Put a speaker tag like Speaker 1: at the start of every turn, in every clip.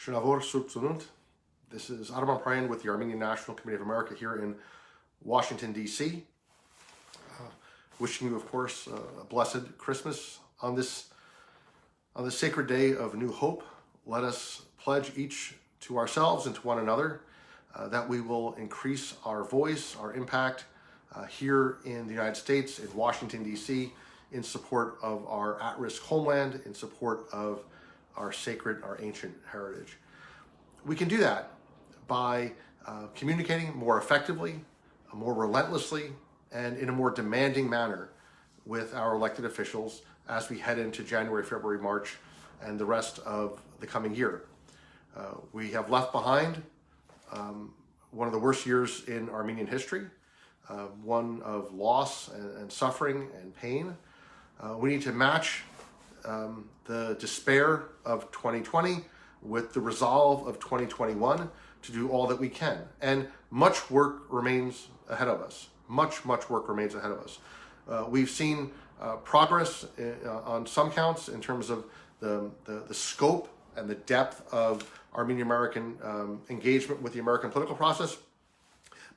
Speaker 1: Shnavor Surpsunund. This is Aram Hamparian with the Armenian National Committee of America here in Washington, D.C. Wishing you, of course, a blessed Christmas on this sacred day of new hope. Let us pledge each to ourselves and to one another that we will increase our voice, our impact here in the United States, in Washington, D.C., in support of our at-risk homeland, in support of our sacred, our ancient heritage. We can do that by communicating more effectively, more relentlessly, and in a more demanding manner with our elected officials as we head into January, February, March, and the rest of the coming year. We have left behind one of the worst years in Armenian history, one of loss and suffering and pain. We need to match the despair of 2020 with the resolve of 2021 to do all that we can. And much work remains ahead of us. Much work remains ahead of us. We've seen progress on some counts in terms of the scope and the depth of Armenian-American engagement with the American political process,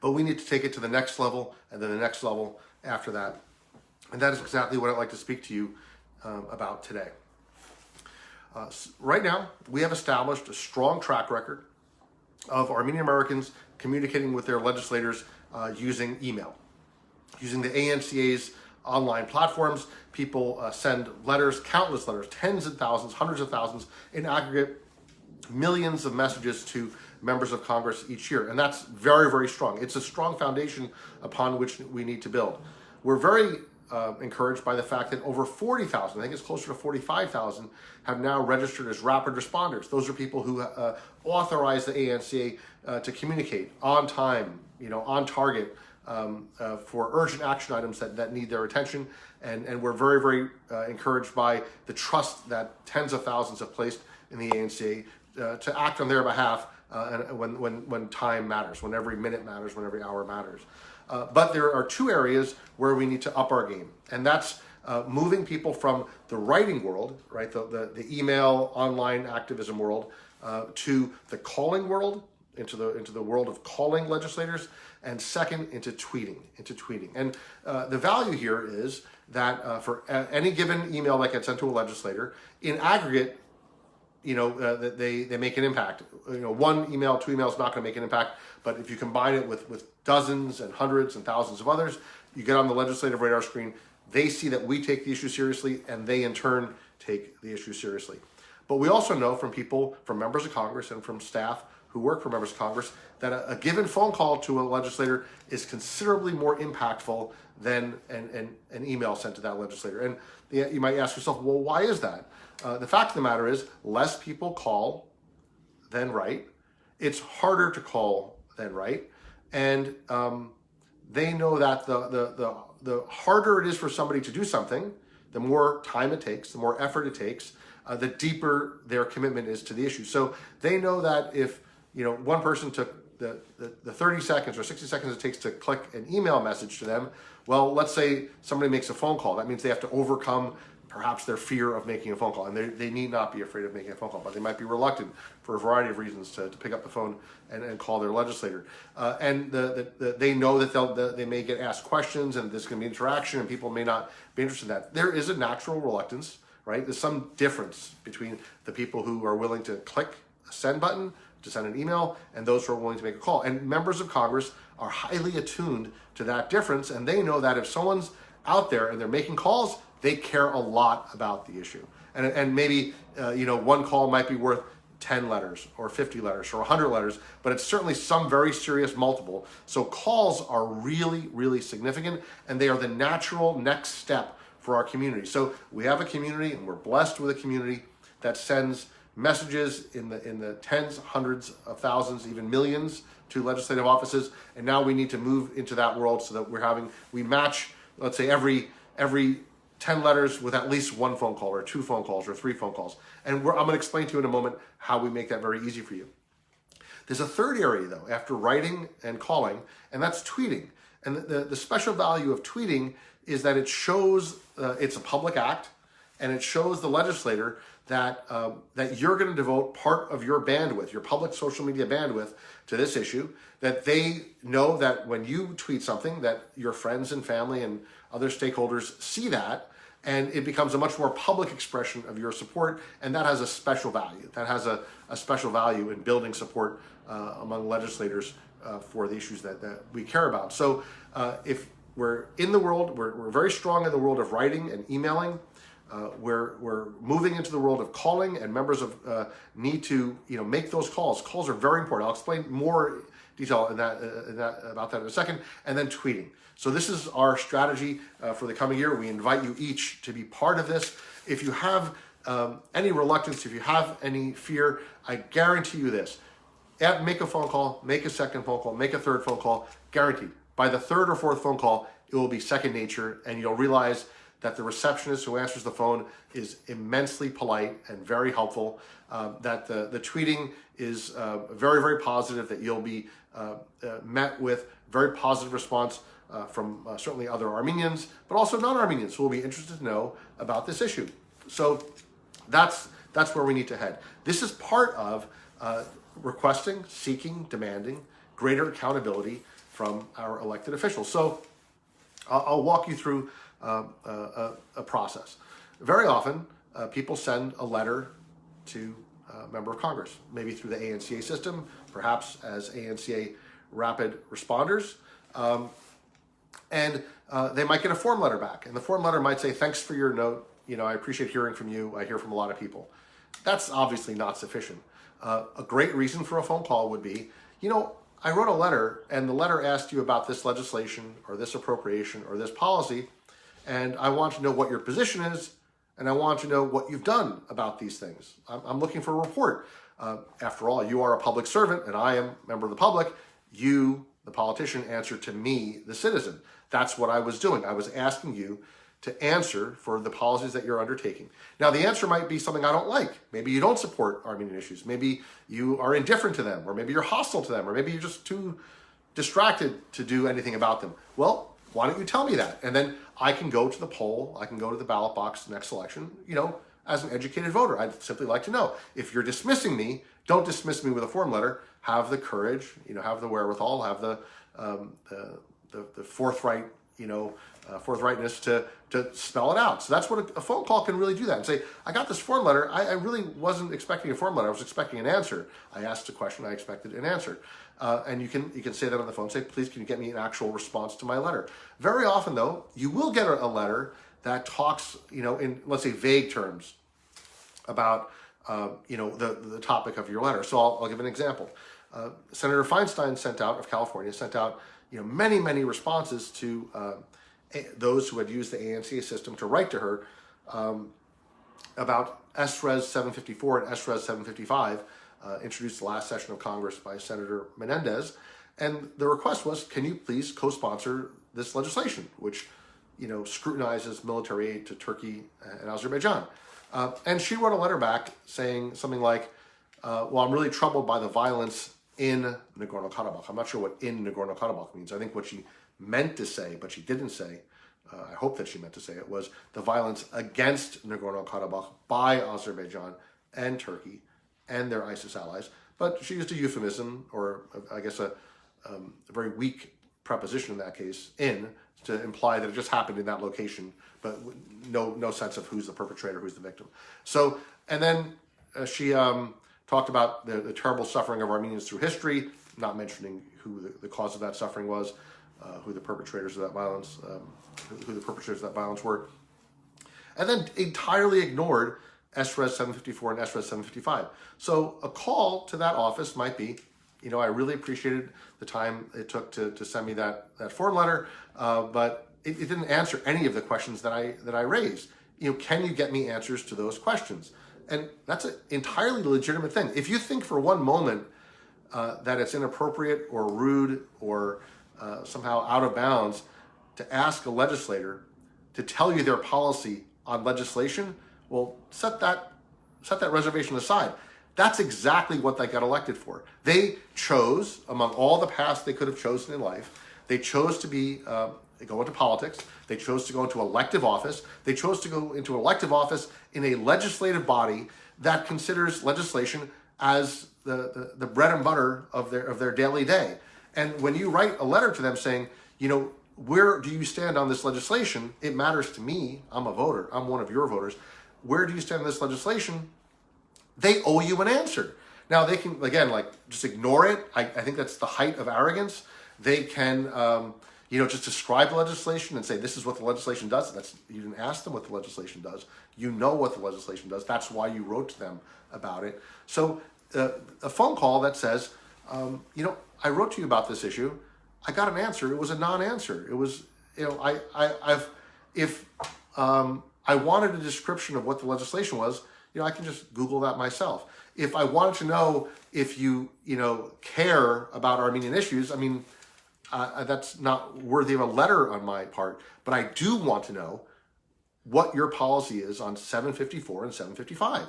Speaker 1: but we need to take it to the next level and then the next level after that. And that is exactly what I'd like to speak to you about today. Right now, we have established a strong track record of Armenian Americans communicating with their legislators using email. Using the ANCA's online platforms, people send letters, countless letters, tens of thousands, hundreds of thousands, in aggregate, millions of messages to members of Congress each year. And that's very strong. It's a strong foundation upon which we need to build. We're very encouraged by the fact that over 40,000, I think it's closer to 45,000, have now registered as rapid responders. Those are people who authorize the ANCA to communicate on time, on target, for urgent action items that need their attention. And we're very encouraged by the trust that tens of thousands have placed in the ANCA to act on their behalf when time matters, when every minute matters, when every hour matters. But there are two areas where we need to up our game, and that's moving people from the writing world, right, the email, online activism world, to the calling world, into the world of calling legislators, and second, into tweeting. And the value here is that for any given email that gets sent to a legislator, in aggregate, they make an impact. One email, two emails is not going to make an impact, but if you combine it with dozens and hundreds and thousands of others, you get on the legislative radar screen, they see that we take the issue seriously, and they in turn take the issue seriously. But we also know from people, from members of Congress and from staff who work for members of Congress, that a given phone call to a legislator is considerably more impactful than an email sent to that legislator. And you might ask yourself, well, why is that? The fact of the matter is, less people call than write. It's harder to call than write. And they know that the harder it is for somebody to do something, the more time it takes, the more effort it takes, the deeper their commitment is to the issue. So they know that if one person took the 30 seconds or 60 seconds it takes to click an email message to them, well, let's say somebody makes a phone call. That means they have to overcome perhaps their fear of making a phone call. And they need not be afraid of making a phone call, but they might be reluctant for a variety of reasons to pick up the phone and call their legislator. And they know that they may get asked questions, and there's going to be interaction, and people may not be interested in that. There is a natural reluctance, right? There's some difference between the people who are willing to click a send button to send an email and those who are willing to make a call. And members of Congress are highly attuned to that difference, and they know that if someone's out there and they're making calls, they care a lot about the issue. And maybe, one call might be worth 10 letters or 50 letters or 100 letters, but it's certainly some very serious multiple. So calls are really significant, and they are the natural next step for our community. So we have a community, and we're blessed with a community that sends messages in the tens, hundreds of thousands, even millions to legislative offices. And now we need to move into that world so that we match, let's say, every 10 letters with at least one phone call or two phone calls or three phone calls. And I'm going to explain to you in a moment how we make that very easy for you. There's a third area, though, after writing and calling, and that's tweeting. And the special value of tweeting is that it shows it's a public act, and it shows the legislator that that you're going to devote part of your bandwidth, your public social media bandwidth, to this issue, that they know that when you tweet something, that your friends and family and other stakeholders see that, and it becomes a much more public expression of your support, and that has a special value. That has a special value in building support among legislators for the issues that we care about. So if we're in the world, we're very strong in the world of writing and emailing. We're moving into the world of calling, and members of need to make those calls. Calls are very important. I'll explain more detail about that in a second. And then tweeting. So this is our strategy for the coming year. We invite you each to be part of this. If you have any reluctance, if you have any fear, I guarantee you this: make a phone call, make a second phone call, make a third phone call. Guaranteed. By the third or fourth phone call, it will be second nature, and you'll realize that the receptionist who answers the phone is immensely polite and very helpful, that the tweeting is very, very positive, that you'll be met with very positive response from certainly other Armenians, but also non-Armenians who will be interested to know about this issue. So that's where we need to head. This is part of requesting, seeking, demanding greater accountability from our elected officials. So I'll walk you through a process. Very often, people send a letter to a member of Congress, maybe through the ANCA system, perhaps as ANCA rapid responders, and they might get a form letter back, and the form letter might say, "Thanks for your note. I appreciate hearing from you. I hear from a lot of people." That's obviously not sufficient. A great reason for a phone call would be, I wrote a letter, and the letter asked you about this legislation or this appropriation or this policy, and I want to know what your position is, and I want to know what you've done about these things. I'm looking for a report. After all, you are a public servant, and I am a member of the public. You, the politician, answer to me, the citizen. That's what I was doing. I was asking you to answer for the policies that you're undertaking. Now, the answer might be something I don't like. Maybe you don't support Armenian issues. Maybe you are indifferent to them, or maybe you're hostile to them, or maybe you're just too distracted to do anything about them. Well, why don't you tell me that? And then I can go to the poll, I can go to the ballot box next election, as an educated voter. I'd simply like to know. If you're dismissing me, don't dismiss me with a form letter. Have the courage, have the wherewithal, have the forthright, forthrightness to spell it out. So that's what a phone call can really do, that and say, I got this form letter. I really wasn't expecting a form letter. I was expecting an answer. I asked a question. I expected an answer. And you can say that on the phone. Say, please, can you get me an actual response to my letter? Very often, though, you will get a letter that talks, in, let's say, vague terms about, the topic of your letter. So I'll give an example. Senator Feinstein of California sent out, many, many responses to those who had used the ANCA system to write to her about SRES 754 and SRES 755, introduced the last session of Congress by Senator Menendez. And the request was, can you please co-sponsor this legislation, which, scrutinizes military aid to Turkey and Azerbaijan. And she wrote a letter back saying something like, well, I'm really troubled by the violence in Nagorno-Karabakh. I'm not sure what in Nagorno-Karabakh means. I think what she meant to say, but she didn't say, I hope that she meant to say it, was the violence against Nagorno-Karabakh by Azerbaijan and Turkey and their ISIS allies. But she used a euphemism, or I guess a very weak preposition in that case, in, to imply that it just happened in that location, but no sense of who's the perpetrator, who's the victim. So, and then she talked about the terrible suffering of Armenians through history, not mentioning who the cause of that suffering was, who the perpetrators of that violence, were, and then entirely ignored SRES 754 and SRES 755. So a call to that office might be, I really appreciated the time it took to send me that form letter, but it didn't answer any of the questions that I raised. Can you get me answers to those questions? And that's an entirely legitimate thing. If you think for one moment that it's inappropriate or rude or somehow out of bounds to ask a legislator to tell you their policy on legislation, well, set that reservation aside. That's exactly what they got elected for. They chose, among all the paths they could have chosen in life, they chose to be go into politics. They chose to go into elective office. They chose to go into elective office in a legislative body that considers legislation as the bread and butter of their daily day. And when you write a letter to them saying, where do you stand on this legislation? It matters to me. I'm a voter. I'm one of your voters. Where do you stand on this legislation? They owe you an answer. Now, they can, again, just ignore it. I think that's the height of arrogance. They can, just describe the legislation and say, this is what the legislation does. You didn't ask them what the legislation does. You know what the legislation does. That's why you wrote to them about it. So a phone call that says, I wrote to you about this issue. I got an answer. It was a non-answer. It was, if I wanted a description of what the legislation was, I can just Google that myself. If I wanted to know if you care about Armenian issues, that's not worthy of a letter on my part. But I do want to know what your policy is on 754 and 755.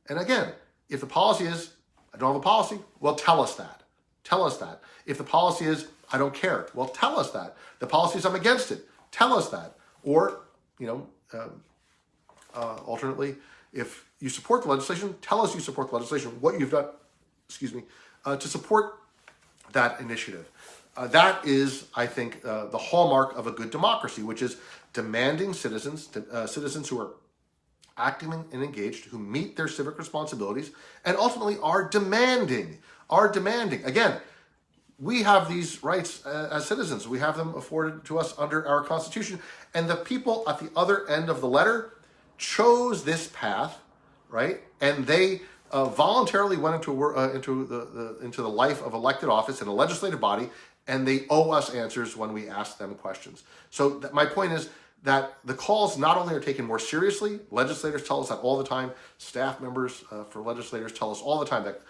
Speaker 1: And again, if the policy is, I don't have a policy, well, tell us that. Tell us that. If the policy is, I don't care, well, tell us that. The policy is, I'm against it, tell us that. Or, alternately, if you support the legislation, tell us you support the legislation, what you've done, to support that initiative. That is, I think, the hallmark of a good democracy, which is demanding citizens who are active and engaged, who meet their civic responsibilities, and ultimately are demanding. Again, we have these rights as citizens. We have them afforded to us under our Constitution. And the people at the other end of the letter chose this path, right? And they voluntarily went into the life of elected office in a legislative body, and they owe us answers when we ask them questions. So my point is that the calls not only are taken more seriously, legislators tell us that all the time, staff members for legislators tell us all the time that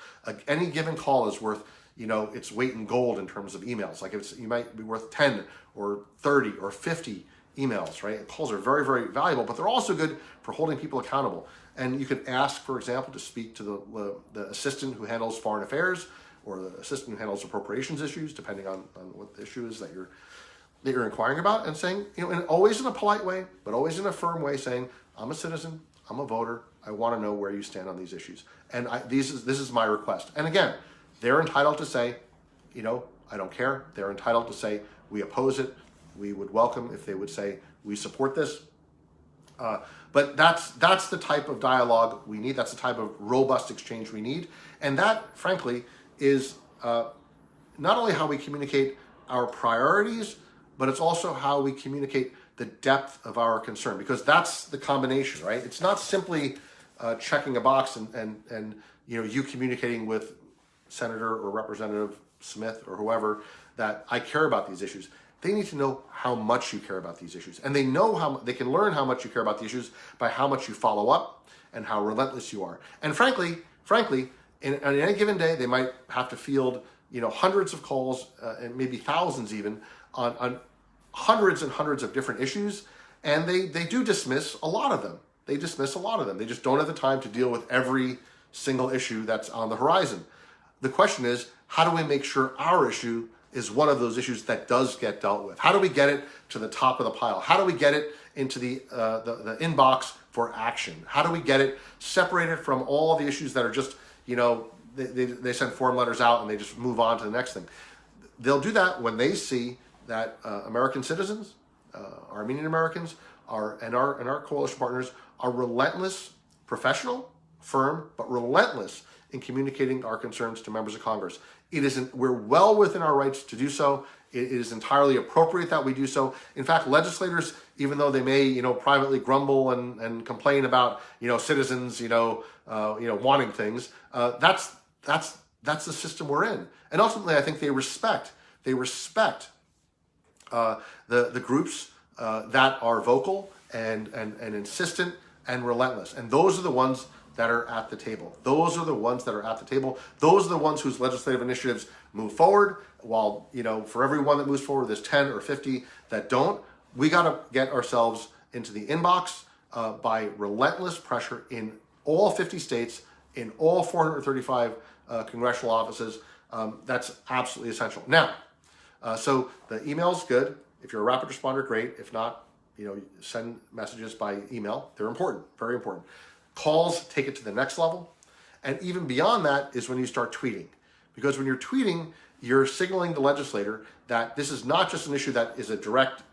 Speaker 1: any given call is worth, its weight in gold in terms of emails. You might be worth 10 or 30 or 50 emails, right? Calls are very, very valuable, but they're also good for holding people accountable. And you could ask, for example, to speak to the assistant who handles foreign affairs or the assistant who handles appropriations issues, depending on what the issue is that you're inquiring about, and saying, and always in a polite way, but always in a firm way, saying, I'm a citizen, I'm a voter, I want to know where you stand on these issues. And this is my request. And again, they're entitled to say, I don't care. They're entitled to say, we oppose it. We would welcome if they would say, we support this. But that's the type of dialogue we need. That's the type of robust exchange we need. And that, frankly, is not only how we communicate our priorities, but it's also how we communicate the depth of our concern, because that's the combination, right? It's not simply checking a box and you communicating with Senator or Representative Smith or whoever that I care about these issues. They need to know how much you care about these issues, and they can learn how much you care about the issues by how much you follow up and how relentless you are. And frankly, on any given day, they might have to field hundreds of calls and maybe thousands even on hundreds and hundreds of different issues, and they do dismiss a lot of them. They just don't have the time to deal with every single issue that's on the horizon. The question is, how do we make sure our issue is one of those issues that does get dealt with? How do we get it to the top of the pile? How do we get it into the inbox for action? How do we get it separated from all the issues that are just, they send form letters out and they just move on to the next thing? They'll do that when they see that American citizens, Armenian Americans, and our coalition partners are relentless, professional, firm, but relentless in communicating our concerns to members of Congress. We're well within our rights to do so. It is entirely appropriate that we do so. In fact, legislators, even though they may, privately grumble and complain about, citizens, wanting things, that's the system we're in. And ultimately, I think they respect the groups that are vocal and insistent and relentless. And those are the ones that are at the table. Those are the ones whose legislative initiatives move forward, while, for every one that moves forward, there's 10 or 50 that don't. We got to get ourselves into the inbox by relentless pressure in all 50 states, in all 435 congressional offices. That's absolutely essential. Now, so the email's good. If you're a rapid responder, great. If not, send messages by email. They're important, very important. Calls take it to the next level. And even beyond that is when you start tweeting. Because when you're tweeting, you're signaling the legislator that this is not just an issue that is a direct,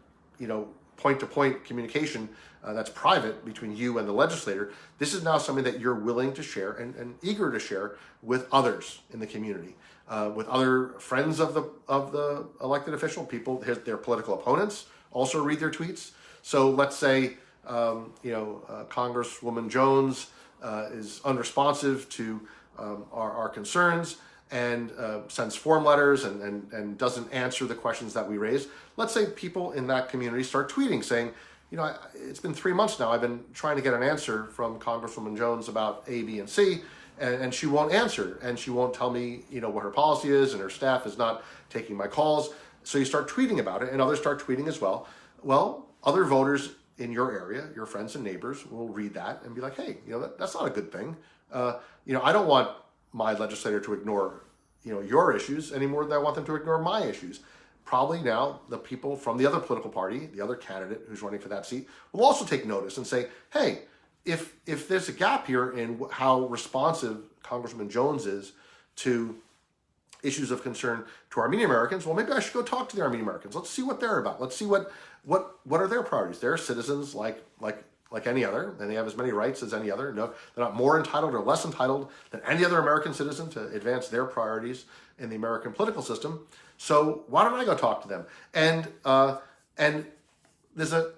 Speaker 1: point-to-point communication that's private between you and the legislator. This is now something that you're willing to share and eager to share with others in the community, with other friends of the elected official, people, their political opponents also read their tweets. So let's say, Congresswoman Jones is unresponsive to our concerns and sends form letters and doesn't answer the questions that we raise. Let's say people in that community start tweeting saying, it's been 3 months now. I've been trying to get an answer from Congresswoman Jones about A, B, and C, and she won't answer, and she won't tell me, what her policy is, and her staff is not taking my calls. So you start tweeting about it, and others start tweeting as well. Well, other voters in your area, your friends and neighbors, will read that and be like, hey, that's not a good thing. I don't want my legislator to ignore, your issues any more than I want them to ignore my issues. Probably now the people from the other political party, the other candidate who's running for that seat, will also take notice and say, hey, if there's a gap here in how responsive Congresswoman Jones is to issues of concern to Armenian Americans, well, maybe I should go talk to the Armenian Americans. Let's see what they're about. Let's see what are their priorities. They're citizens like any other, and they have as many rights as any other. No, they're not more entitled or less entitled than any other American citizen to advance their priorities in the American political system. So why don't I go talk to them? And there's a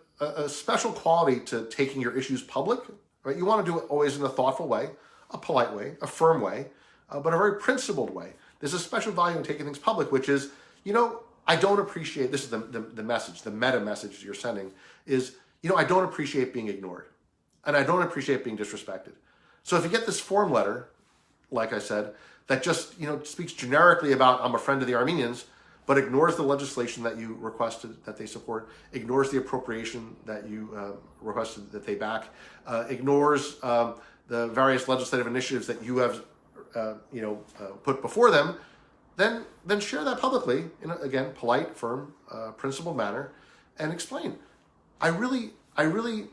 Speaker 1: special quality to taking your issues public, right? You want to do it always in a thoughtful way, a polite way, a firm way, but a very principled way. There's a special value in taking things public, which is, I don't appreciate, this is the message, the meta message you're sending is, I don't appreciate being ignored, and I don't appreciate being disrespected. So if you get this form letter, like I said, that just, speaks generically about I'm a friend of the Armenians, but ignores the legislation that you requested that they support, ignores the appropriation that you requested that they back, ignores the various legislative initiatives that you have, put before them, then share that publicly in a, again, polite, firm, principled manner, and explain. I really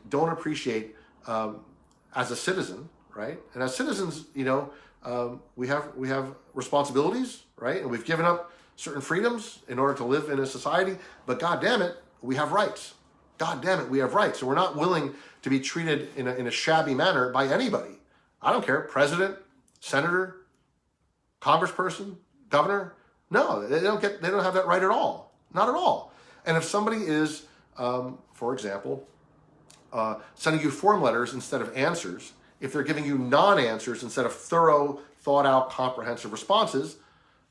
Speaker 1: don't appreciate, as a citizen, right? And as citizens, we have responsibilities, right? And we've given up certain freedoms in order to live in a society, but God damn it, we have rights. God damn it, we have rights. So we're not willing to be treated in a shabby manner by anybody. I don't care, president, senator, congressperson, governor. No, they don't have that right at all. Not at all. And if somebody is, for example, sending you form letters instead of answers, if they're giving you non-answers instead of thorough, thought-out, comprehensive responses,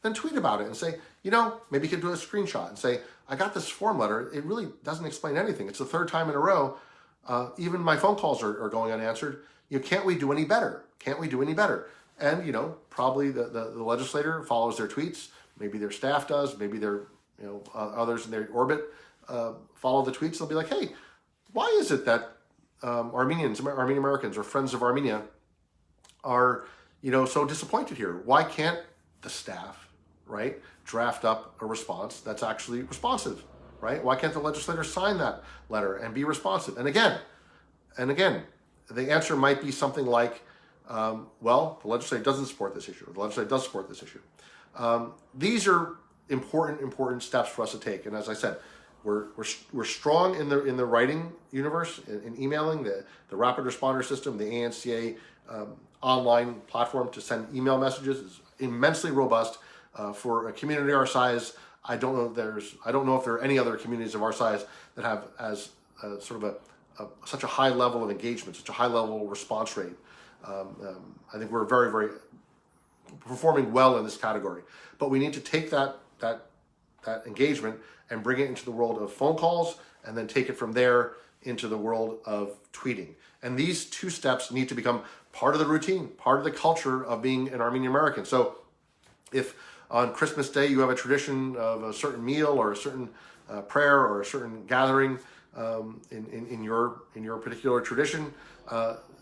Speaker 1: then tweet about it and say, maybe you could do a screenshot and say, I got this form letter. It really doesn't explain anything. It's the third time in a row. Even my phone calls are going unanswered. Can't we do any better? Can't we do any better? And, probably the legislator follows their tweets. Maybe their staff does. Maybe their, others in their orbit follow the tweets. They'll be like, hey, why is it that Armenian Americans or friends of Armenia are, so disappointed here? Why can't the staff, right, draft up a response that's actually responsive, right? Why can't the legislator sign that letter and be responsive? And again, the answer might be something like, well, the legislature doesn't support this issue, or the legislature does support this issue. These are important steps for us to take. And as I said, we're strong in the writing universe, in emailing, the rapid responder system, the ANCA online platform to send email messages is immensely robust. For a community our size, I don't know if there are any other communities of our size that have as sort of such a high level of engagement, such a high level response rate. I think we're very, very performing well in this category, but we need to take that engagement and bring it into the world of phone calls, and then take it from there into the world of tweeting. And these two steps need to become part of the routine, part of the culture of being an Armenian American. So if on Christmas Day you have a tradition of a certain meal or a certain prayer or a certain gathering in your particular tradition,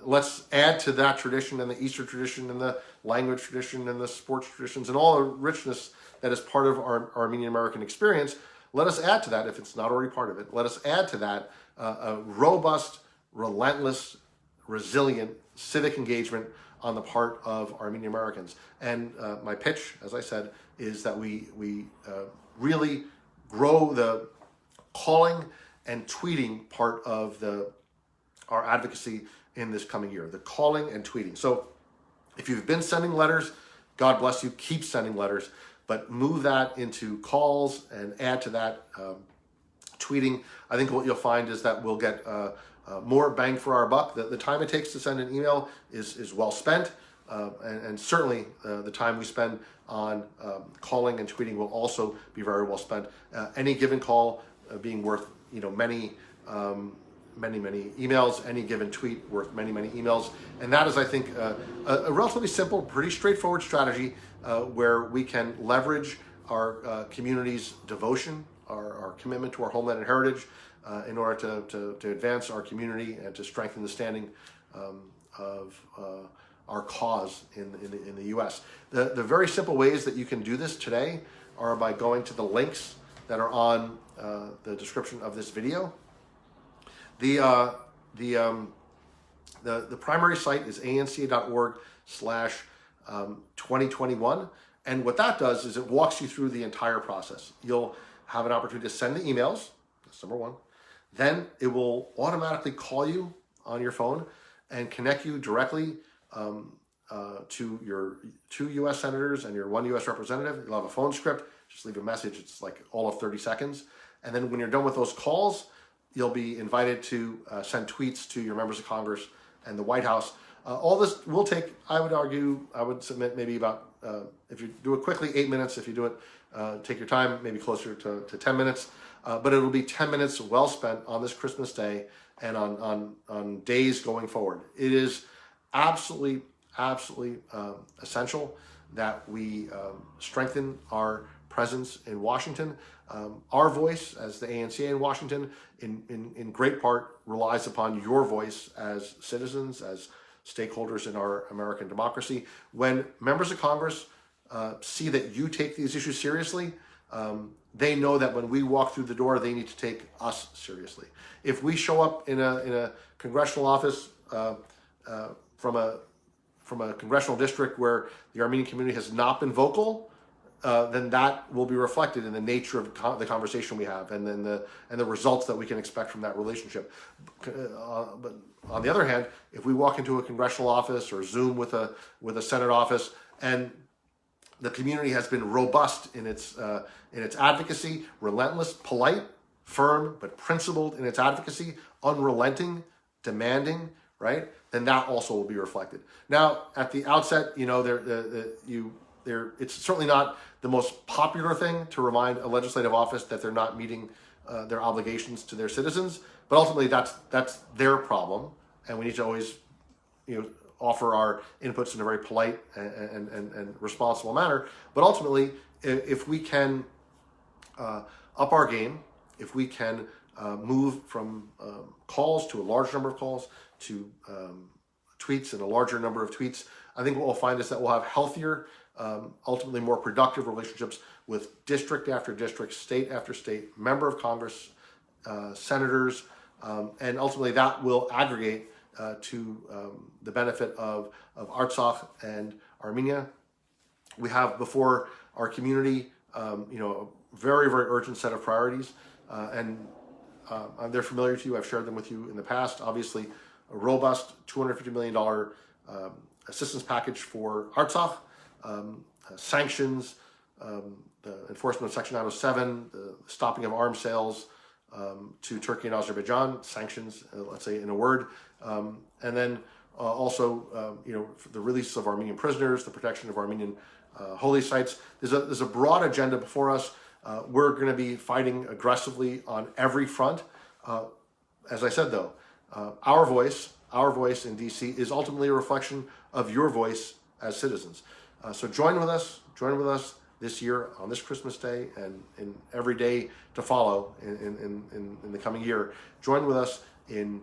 Speaker 1: let's add to that tradition and the Easter tradition and the language tradition and the sports traditions and all the richness that is part of our Armenian American experience. let us add to that, if it's not already part of it, let us add to that a robust, relentless, resilient civic engagement on the part of Armenian Americans. And my pitch, as I said, is that we really grow the calling and tweeting part of our advocacy in this coming year, the calling and tweeting. So if you've been sending letters, God bless you, keep sending letters, but move that into calls and add to that tweeting. I think what you'll find is that we'll get more bang for our buck. The time it takes to send an email is well spent, and certainly the time we spend on calling and tweeting will also be very well spent. Any given call being worth many emails, any given tweet worth many emails. And that is, I think, a relatively simple, pretty straightforward strategy where we can leverage our community's devotion, our commitment to our homeland and heritage in order to advance our community and to strengthen the standing of our cause in the U.S. The very simple ways that you can do this today are by going to the links that are on the description of this video. The primary site is anca.org/2021, and what that does is it walks you through the entire process. You'll have an opportunity to send the emails. That's number one. Then it will automatically call you on your phone and connect you directly to your 2 U.S. senators and your 1 U.S. representative. You'll have a phone script. Just leave a message. It's like all of 30 seconds. And then when you're done with those calls, you'll be invited to send tweets to your members of Congress and the White House. All this will take, I would submit maybe about, if you do it quickly, 8 minutes. If you do it, take your time, maybe closer to 10 minutes. But it'll be 10 minutes well spent on this Christmas day and on days going forward. It is absolutely essential that we strengthen our presence in Washington. Our voice as the ANCA in Washington in great part relies upon your voice as citizens, as stakeholders in our American democracy. When members of Congress see that you take these issues seriously, they know that when we walk through the door, they need to take us seriously. If we show up in a congressional office from a congressional district where the Armenian community has not been vocal, then that will be reflected in the nature of the conversation we have, and then the results that we can expect from that relationship. But on the other hand, if we walk into a congressional office or Zoom with a Senate office, and the community has been robust in its advocacy, relentless, polite, firm, but principled in its advocacy, unrelenting, demanding, right? Then that also will be reflected. Now, at the outset, it's certainly not the most popular thing to remind a legislative office that they're not meeting their obligations to their citizens, but ultimately that's their problem, and we need to always offer our inputs in a very polite and responsible manner. But ultimately, if we can up our game, if we can move from calls to a large number of calls to tweets and a larger number of tweets, I think what we'll find is that we'll have healthier, ultimately more productive relationships with district after district, state after state, member of Congress, senators, and ultimately that will aggregate to the benefit of Artsakh and Armenia. We have before our community, a very, very urgent set of priorities, and they're familiar to you. I've shared them with you in the past. Obviously, a robust $250 million assistance package for Artsakh, sanctions, the enforcement of Section 907, the stopping of arms sales to Turkey and Azerbaijan, sanctions, let's say in a word, and then also, the release of Armenian prisoners, the protection of Armenian holy sites. There's a broad agenda before us. We're going to be fighting aggressively on every front. As I said, though, our voice in DC is ultimately a reflection of your voice as citizens. So join with us this year on this Christmas Day and in every day to follow in the coming year. Join with us in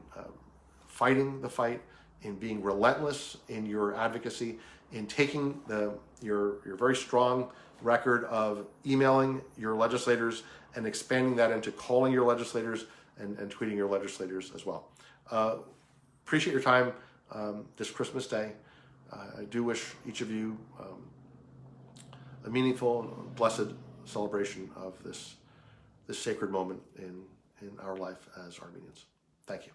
Speaker 1: fighting the fight, in being relentless in your advocacy, in taking your very strong record of emailing your legislators and expanding that into calling your legislators and tweeting your legislators as well. Appreciate your time this Christmas Day. I do wish each of you a meaningful and blessed celebration of this sacred moment in our life as Armenians. Thank you.